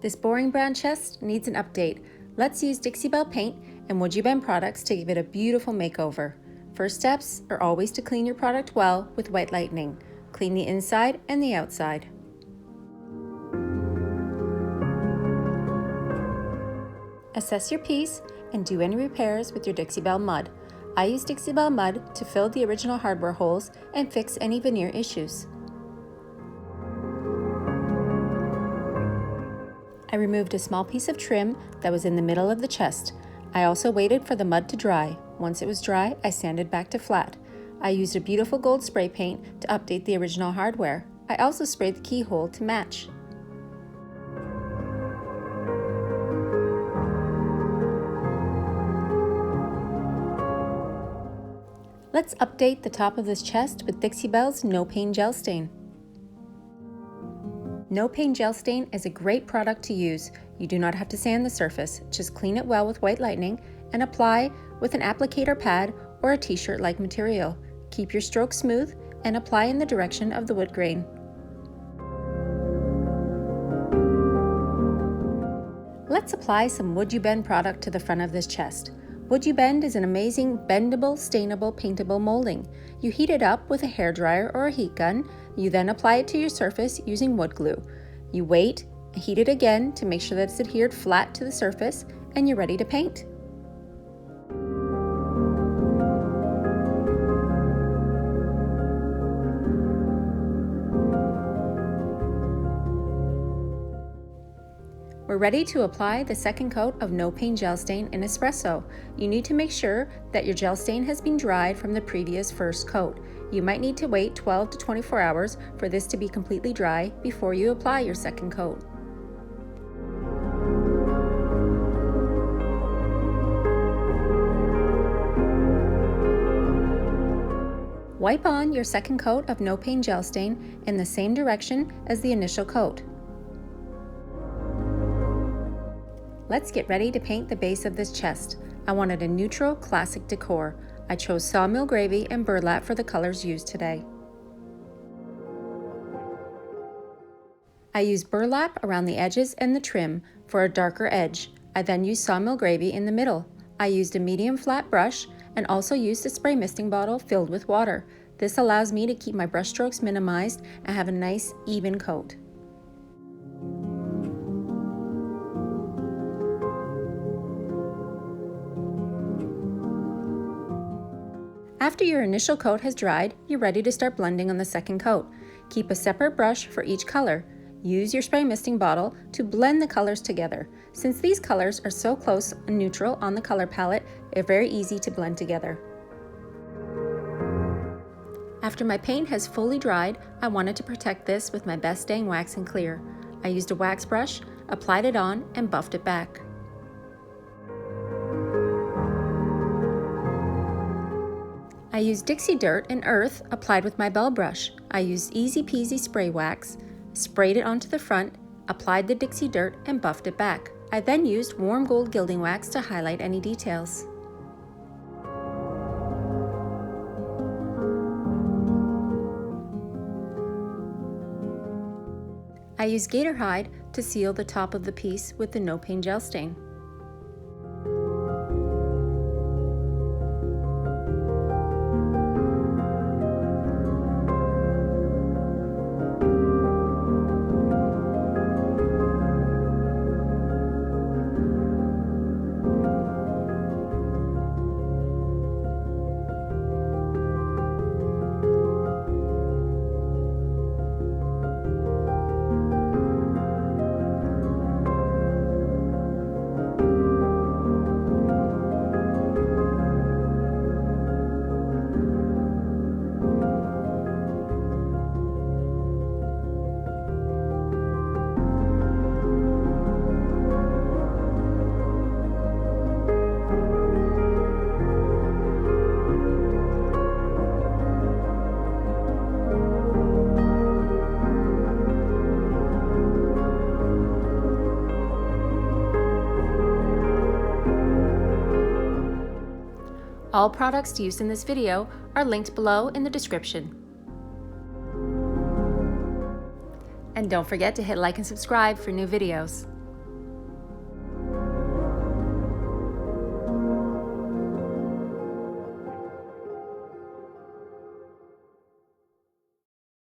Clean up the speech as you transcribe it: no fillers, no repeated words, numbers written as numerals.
This boring brown chest needs an update. Let's use Dixie Belle paint and WoodUBend products to give it a beautiful makeover. First steps are always to clean your product well with white lightning. Clean the inside and the outside. Assess your piece and do any repairs with your Dixie Belle mud. I use Dixie Belle mud to fill the original hardware holes and fix any veneer issues. I removed a small piece of trim that was in the middle of the chest. I also waited for the mud to dry. Once it was dry, I sanded back to flat. I used a beautiful gold spray paint to update the original hardware. I also sprayed the keyhole to match. Let's update the top of this chest with Dixie Belle's No Pain Gel Stain. No Pain Gel Stain is a great product to use. You do not have to sand the surface. Just clean it well with white lightning and apply with an applicator pad or a t-shirt-like material. Keep your strokes smooth and apply in the direction of the wood grain. Let's apply some WoodUBend product to the front of this chest. WoodUBend is an amazing bendable, stainable, paintable molding. You heat it up with a hairdryer or a heat gun. You then apply it to your surface using wood glue. You wait, heat it again to make sure that it's adhered flat to the surface, and you're ready to paint. We're ready to apply the second coat of No Pain Gel Stain in Espresso. You need to make sure that your gel stain has been dried from the previous first coat. You might need to wait 12 to 24 hours for this to be completely dry before you apply your second coat. Wipe on your second coat of No Pain Gel Stain in the same direction as the initial coat. Let's get ready to paint the base of this chest. I wanted a neutral, classic decor. I chose sawmill gravy and burlap for the colors used today. I used burlap around the edges and the trim for a darker edge. I then used sawmill gravy in the middle. I used a medium flat brush and also used a spray misting bottle filled with water. This allows me to keep my brush strokes minimized and have a nice, even coat. After your initial coat has dried, you're ready to start blending on the second coat. Keep a separate brush for each color. Use your spray misting bottle to blend the colors together. Since these colors are so close and neutral on the color palette, they're very easy to blend together. After my paint has fully dried, I wanted to protect this with my best dang wax and clear. I used a wax brush, applied it on, and buffed it back. I used Dixie Dirt and Earth applied with my Belle brush. I used Easy Peasy spray wax, sprayed it onto the front, applied the Dixie Dirt, and buffed it back. I then used warm gold gilding wax to highlight any details. I used gator hide to seal the top of the piece with the No Pain Gel Stain. All products used in this video are linked below in the description. And don't forget to hit like and subscribe for new videos.